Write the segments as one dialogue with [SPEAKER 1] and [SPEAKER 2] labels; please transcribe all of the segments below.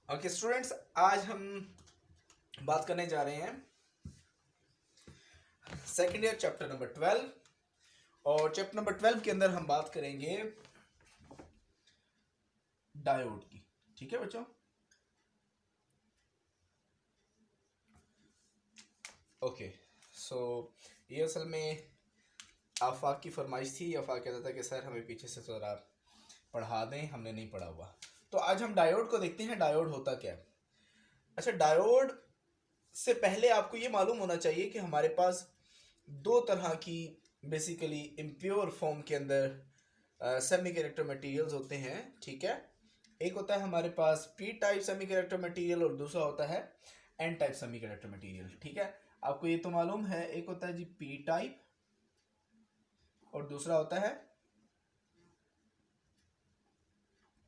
[SPEAKER 1] Okay students, आज हम बात करने जा रहे हैं सेकेंड ईयर चैप्टर नंबर 12। और चैप्टर नंबर 12 के अंदर हम बात करेंगे डायोड की। ठीक है बच्चों, ओके। सो ये असल में आफाक की फरमाइश थी। आफाक कहता था कि सर हमें पीछे से थोड़ा पढ़ा दें, हमने नहीं पढ़ा हुआ। तो आज हम डायोड को देखते हैं, डायोड होता क्या है। अच्छा, डायोड से पहले आपको ये मालूम होना चाहिए कि हमारे पास दो तरह की बेसिकली इम्प्योर फॉर्म के अंदर सेमी कंडक्टर मटेरियल्स होते हैं। ठीक है, एक होता है हमारे पास P type semiconductor material और दूसरा होता है N type semiconductor material. ठीक है, आपको ये तो मालूम है, एक होता है जी पी टाइप और दूसरा होता है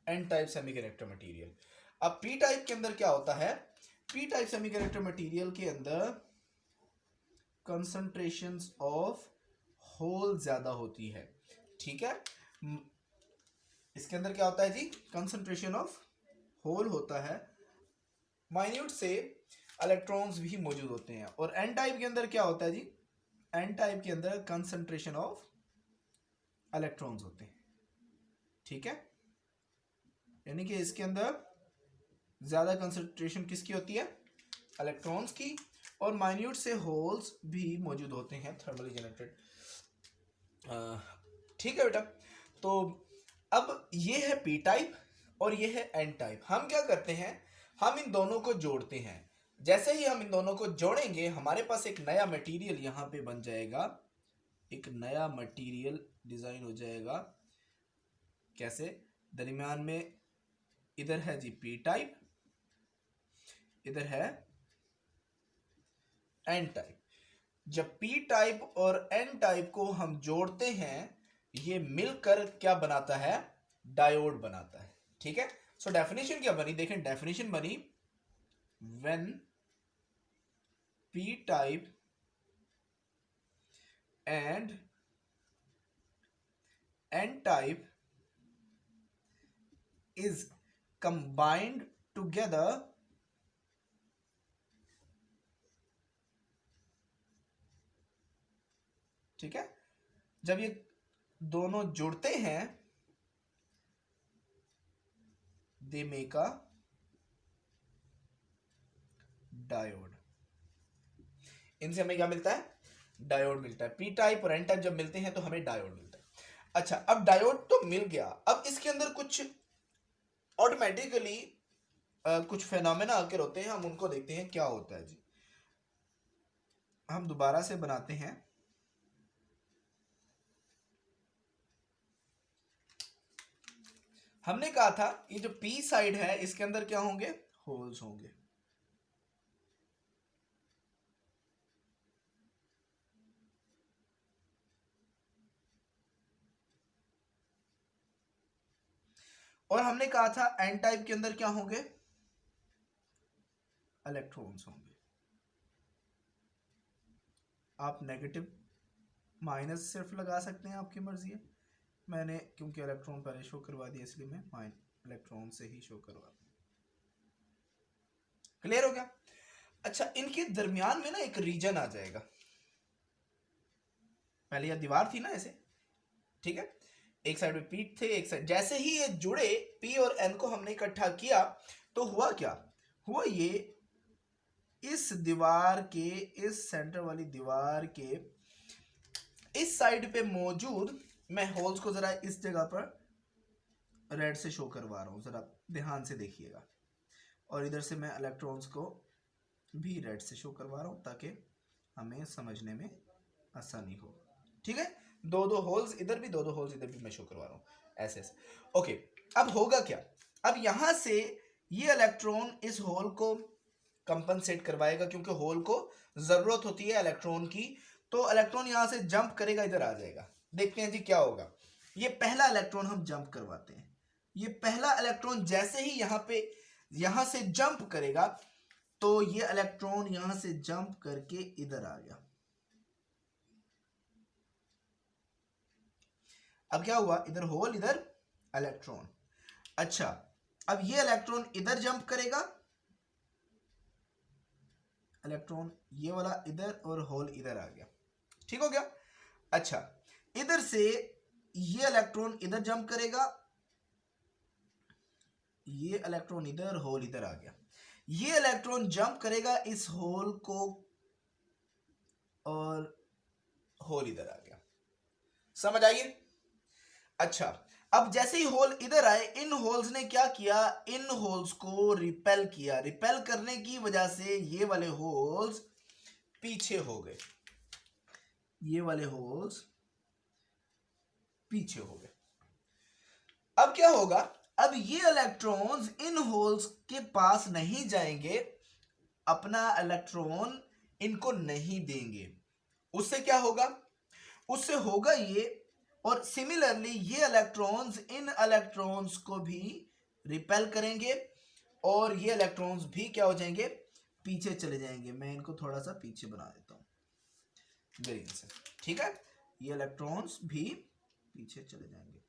[SPEAKER 1] N type semiconductor material. अब पी टाइप के अंदर क्या होता है, P type semiconductor material के अंदर कंसंट्रेशंस ऑफ होल ज्यादा होती है। ठीक है, इसके अंदर क्या होता है जी, कंसंट्रेशन ऑफ होल होता है, माइन्यूट से इलेक्ट्रॉन्स भी मौजूद होते हैं। और एन टाइप के अंदर क्या होता है जी, एन टाइप के अंदर कंसंट्रेशन ऑफ इलेक्ट्रॉन्स होते हैं। ठीक है, यानी कि इसके अंदर ज्यादा कंसंट्रेशन किसकी होती है, इलेक्ट्रॉन्स की, और माइन्यूट से होल्स भी मौजूद होते हैं, थर्मली जनरेटेड। ठीक है बेटा, तो अब ये है पी टाइप और ये है एन टाइप। हम क्या करते हैं, हम इन दोनों को जोड़ते हैं। जैसे ही हम इन दोनों को जोड़ेंगे हमारे पास एक नया मटेरियल यहां पे बन जाएगा, एक नया मटेरियल डिजाइन हो जाएगा। कैसे, दरमियान में इधर है जी पी टाइप, इधर है एन टाइप। जब पी टाइप और एन टाइप को हम जोड़ते हैं, ये मिलकर क्या बनाता है, डायोड बनाता है। ठीक है, सो डेफिनेशन क्या बनी, देखें डेफिनेशन बनी, when P type and N type is combined together, ठीक है, जब ये दोनों जुड़ते हैं, दे मेक अ डायोड। इनसे हमें क्या मिलता है, डायोड मिलता है। पी टाइप और एन टाइप जब मिलते हैं तो हमें डायोड मिलता है। अच्छा, अब डायोड तो मिल गया, अब इसके अंदर कुछ ऑटोमेटिकली कुछ फेनोमेना आकर होते हैं, हम उनको देखते हैं क्या होता है जी। हम दोबारा से बनाते हैं, हमने कहा था ये जो पी साइड है इसके अंदर क्या होंगे, होल्स होंगे। और हमने कहा था एन टाइप के अंदर क्या होंगे, इलेक्ट्रॉन्स होंगे। आप नेगेटिव माइनस सिर्फ लगा सकते हैं, आपकी मर्जी है। मैंने क्योंकि इलेक्ट्रॉन पहले शो करवा दिया इसलिए मैं इलेक्ट्रॉन से ही शो करवा दूं। क्लियर हो गया। अच्छा, इनके दरमियान में ना एक रीजन आ जाएगा, पहले यह दीवार थी ना ऐसे, ठीक है, एक साइड में पी थे, एक साइड, जैसे ही ये जुड़े पी और एन को हमने इकट्ठा किया तो हुआ क्या, हुआ ये इस दीवार के, इस सेंटर वाली दीवार के इस साइड पे मौजूद, मैं होल्स को जरा इस जगह पर रेड से शो करवा रहा हूं, जरा ध्यान से देखिएगा। और इधर से मैं इलेक्ट्रॉन्स को भी रेड से शो करवा रहा हूं ताकि हमें समझने में आसानी हो। ठीक है, दो दो होल्स इधर भी, दो दो होल्स इधर भी मैं शो करवा रहा हूं, ऐसे ऐसे। ओके, अब होगा क्या, अब यहां से ये इलेक्ट्रॉन इस होल को कंपनसेट करवाएगा, क्योंकि होल को जरूरत होती है इलेक्ट्रॉन की, तो इलेक्ट्रॉन यहां से जंप करेगा, इधर आ जाएगा। देखते हैं जी क्या होगा। ये पहला इलेक्ट्रॉन हम जंप करवाते हैं, ये पहला इलेक्ट्रॉन जैसे ही यहां से जंप करेगा तो ये इलेक्ट्रॉन यहां से जंप करके इधर आ गया। अब क्या हुआ, इधर होल, इधर इलेक्ट्रॉन। अच्छा, अब ये इलेक्ट्रॉन इधर जंप करेगा, इलेक्ट्रॉन ये वाला इधर और होल इधर आ गया, ठीक हो गया। अच्छा, इधर से ये इलेक्ट्रॉन इधर जंप करेगा, ये इलेक्ट्रॉन इधर, होल इधर आ गया। ये इलेक्ट्रॉन जंप करेगा इस होल को और होल इधर आ गया, समझ आइए। अच्छा, अब जैसे ही होल इधर आए, इन होल्स ने क्या किया, इन होल्स को रिपेल किया। रिपेल करने की वजह से ये वाले होल्स पीछे हो गए, ये वाले होल्स पीछे हो गए। अब क्या होगा, अब ये इलेक्ट्रॉन्स इन होल्स के पास नहीं जाएंगे, अपना इलेक्ट्रॉन इनको नहीं देंगे। उससे क्या होगा, उससे होगा ये, और सिमिलरली ये इलेक्ट्रॉन्स इन इलेक्ट्रॉन्स को भी रिपेल करेंगे और ये इलेक्ट्रॉन्स भी क्या हो जाएंगे, पीछे चले जाएंगे। मैं इनको थोड़ा सा पीछे बना देता हूं ग्रीन से, ठीक है। ये इलेक्ट्रॉन्स भी पीछे चले जाएंगे।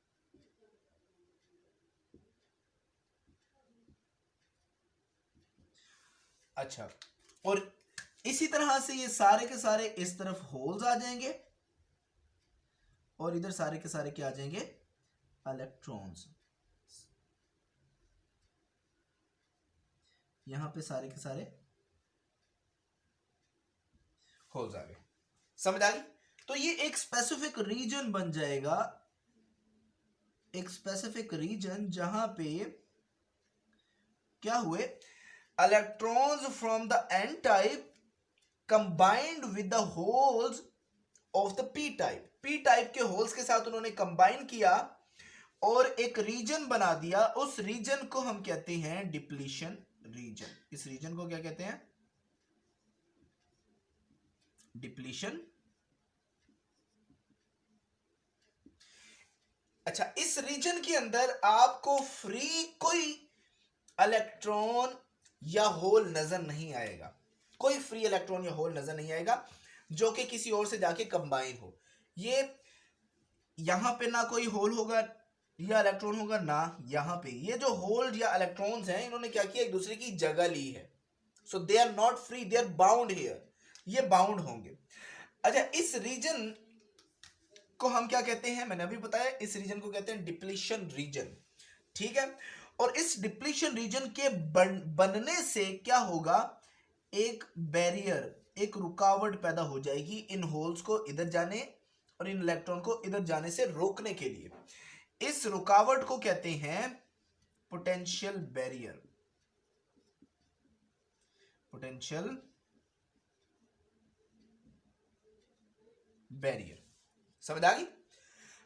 [SPEAKER 1] अच्छा, और इसी तरह से ये सारे के सारे इस तरफ होल्स आ जाएंगे और इधर सारे के सारे क्या आ जाएंगे, इलेक्ट्रॉन्स। यहां पे सारे के सारे होल्स आ गए, समझ आ गई। तो ये एक स्पेसिफिक रीजन बन जाएगा, एक स्पेसिफिक रीजन जहां पे क्या हुए, electrons from the N type combined with the holes of the P type. P type के होल्स के साथ उन्होंने कंबाइन किया और एक रीजन बना दिया। उस रीजन को हम कहते हैं डिप्लीशन रीजन। इस रीजन को क्या कहते हैं, डिप्लीशन। अच्छा, इस रीजन के अंदर आपको फ्री कोई इलेक्ट्रॉन या होल नजर नहीं आएगा, कोई फ्री इलेक्ट्रॉन या होल नजर नहीं आएगा जो कि किसी और से जाके कंबाइन हो। ये यहां पे ना कोई होल होगा या इलेक्ट्रॉन होगा, ना यहां पे। ये जो होल या इलेक्ट्रॉन्स हैं, इन्होंने क्या किया, एक दूसरे की जगह ली है। So they are not free, they are bound here, ये बाउंड होंगे। अच्छा, इस रीजन को हम क्या कहते हैं, मैंने अभी बताया, इस रीजन को कहते हैं डिप्लीशन रीजन, ठीक है। और इस डिप्लीशन रीजन के बनने से क्या होगा, एक बैरियर, एक रुकावट पैदा हो जाएगी इन होल्स को इधर जाने और इन इलेक्ट्रॉन को इधर जाने से रोकने के लिए। इस रुकावट को कहते हैं पोटेंशियल बैरियर, पोटेंशियल बैरियर, समझ आ गई।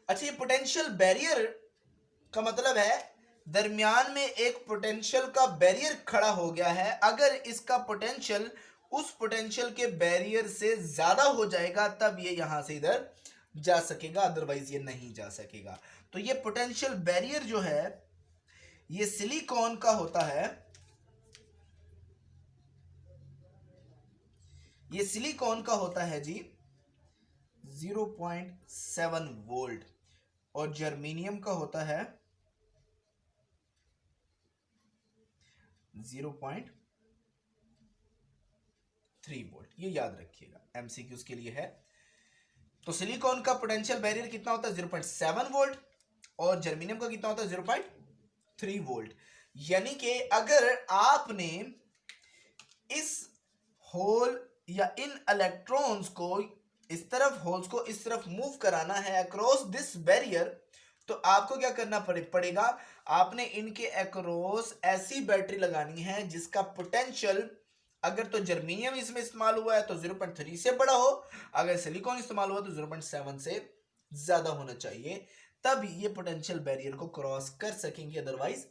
[SPEAKER 1] अच्छा, ये पोटेंशियल बैरियर का मतलब है दरमियान में एक पोटेंशियल का बैरियर खड़ा हो गया है। अगर इसका पोटेंशियल उस पोटेंशियल के बैरियर से ज्यादा हो जाएगा तब ये यहां से इधर जा सकेगा, अदरवाइज ये नहीं जा सकेगा। तो ये पोटेंशियल बैरियर जो है ये सिलिकॉन का होता है, ये सिलिकॉन का होता है जी 0.7 वोल्ट और जर्मेनियम का होता है 0.3 वोल्ट। ये याद रखिएगा, एमसीक्यूज के लिए है। तो सिलिकॉन का पोटेंशियल बैरियर कितना होता है, 0.7 वोल्ट, और जर्मेनियम का कितना होता है, 0.3 वोल्ट। यानी कि अगर आपने इस होल या इन इलेक्ट्रॉन्स को इस तरफ, होल्स को इस तरफ मूव कराना है अक्रॉस दिस बैरियर, तो आपको क्या करना पड़ेगा, आपने इनके अक्रॉस ऐसी बैटरी लगानी है जिसका पोटेंशियल, अगर तो जर्मेनियम इसमें इस्तेमाल हुआ है तो 0.3 से बड़ा हो, अगर सिलिकॉन इस्तेमाल हुआ तो 0.7 से ज्यादा होना चाहिए, तब ये पोटेंशियल बैरियर को क्रॉस कर सकेंगे, अदरवाइज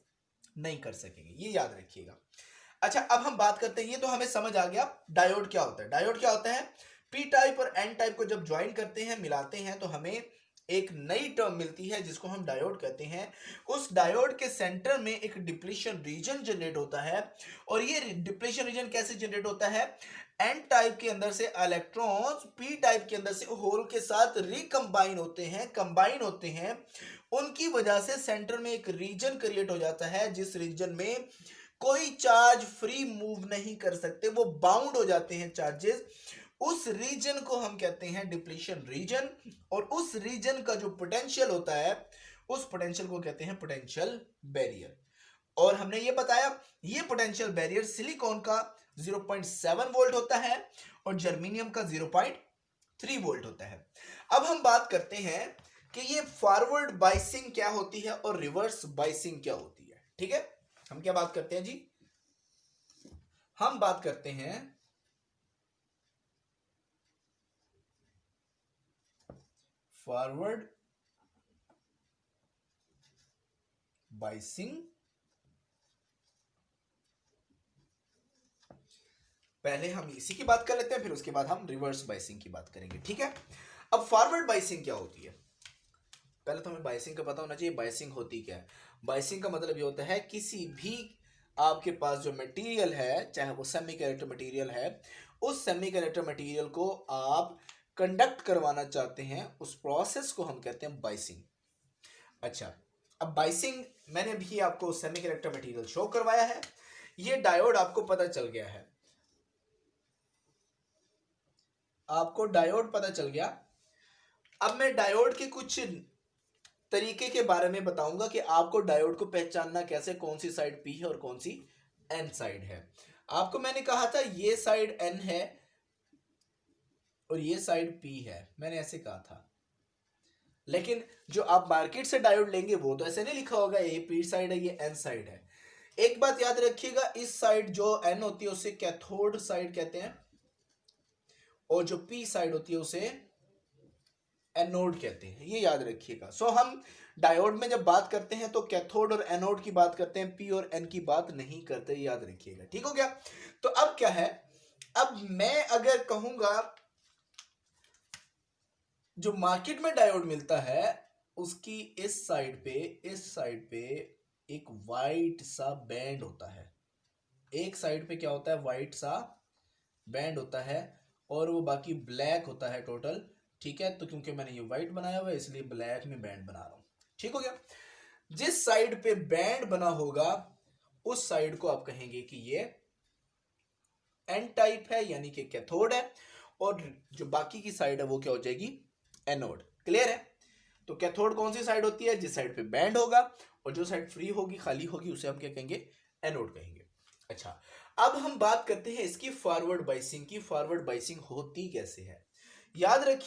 [SPEAKER 1] नहीं कर सकेंगे। ये याद रखिएगा। अच्छा, अब हम बात करते हैं, ये तो हमें समझ आ गया डायोड क्या होता है। डायोड क्या होता है, पी टाइप और एन टाइप को जब ज्वाइन करते हैं, मिलाते हैं, तो हमें एक नई टर्म मिलती है जिसको हम डायोड कहते हैं। उस डायोड के सेंटर में एक डिप्लीशन रीजन जनरेट होता है, और ये डिप्लीशन रीजन कैसे जनरेट होता है? एन टाइप के अंदर से इलेक्ट्रॉन्स पी टाइप के अंदर से होल के साथ रिकंबाइन होते हैं, कंबाइन होते हैं। उनकी वजह से सेंटर में एक रीजन क्रिएट हो जाता है, जिस रीजन में कोई चार्ज फ्री मूव नहीं कर सकते, वो बाउंड हो जाते हैं चार्जेस। उस रीजन को हम कहते हैं डिप्लीशन रीजन, और उस रीजन का जो पोटेंशियल होता है, उस पोटेंशियल को कहते हैं पोटेंशियल बैरियर। और हमने ये बताया ये पोटेंशियल बैरियर सिलिकॉन का 0.7 वोल्ट होता है और जर्मेनियम का 0.3 वोल्ट होता है। अब हम बात करते हैं कि ये फॉरवर्ड बाइसिंग क्या होती है और रिवर्स बाइसिंग क्या होती है। ठीक है, हम क्या बात करते हैं जी? हम बात करते हैं फॉरवर्ड बाइसिंग। पहले हम इसी की बात कर लेते हैं, फिर उसके बाद हम रिवर्स बाइसिंग की बात करेंगे। ठीक है, अब फॉरवर्ड बाइसिंग क्या होती है? पहले तो हमें बाइसिंग का पता होना चाहिए, बाइसिंग होती क्या है। बाइसिंग का मतलब ये होता है किसी भी आपके पास जो मटेरियल है, चाहे वो सेमीकंडक्टर मटेरियल है, उस सेमीकंडक्टर मटेरियल को आप कंडक्ट करवाना चाहते हैं, उस प्रोसेस को हम कहते हैं बाइसिंग। अच्छा, अब बाइसिंग मैंने भी आपको सेमीकंडक्टर मटेरियल शो करवाया है, ये डायोड आपको पता चल गया है, आपको डायोड पता चल गया। अब मैं डायोड के कुछ तरीके के बारे में बताऊंगा कि आपको डायोड को पहचानना कैसे, कौन सी साइड पी है और कौन सी एन साइड है। आपको मैंने कहा था ये साइड एन है और ये साइड पी है, मैंने ऐसे कहा था। लेकिन जो आप मार्केट से डायोड लेंगे वो तो ऐसे नहीं लिखा होगा ये पी साइड है ये एन साइड है। एक बात याद रखिएगा, इस साइड जो एन होती है उसे कैथोड साइड कहते हैं, और जो पी साइड होती है उसे एनोड कहते हैं, ये याद रखिएगा। सो हम डायोड में जब बात करते हैं तो कैथोड और एनोड की बात करते हैं, पी और एन की बात नहीं करते, याद रखिएगा। ठीक हो गया? तो अब क्या है, अब मैं अगर कहूंगा जो मार्केट में डायोड मिलता है उसकी इस साइड पे एक वाइट सा बैंड होता है, एक साइड पे क्या होता है, वाइट सा बैंड होता है, और वो बाकी ब्लैक होता है टोटल। ठीक है, तो क्योंकि मैंने ये व्हाइट बनाया हुआ है इसलिए ब्लैक में बैंड बना रहा हूं। ठीक हो गया? जिस साइड पे बैंड बना होगा उस साइड को आप कहेंगे कि ये एन टाइप है, यानी कि कैथोड है, और जो बाकी की साइड है वो क्या हो जाएगी, एनोड। क्लियर है? तो कैथोड कौन सी साइड होती है, जिस साइड पे बैंड होगा, और जो साइड फ्री होगी, खाली होगी, उसे हम क्या कहेंगे, एनोड कहेंगे। अच्छा, अब हम बात करते हैं इसकी फॉरवर्ड बाइसिंग की। फॉरवर्ड बाइसिंग होती कैसे है, याद रखिए।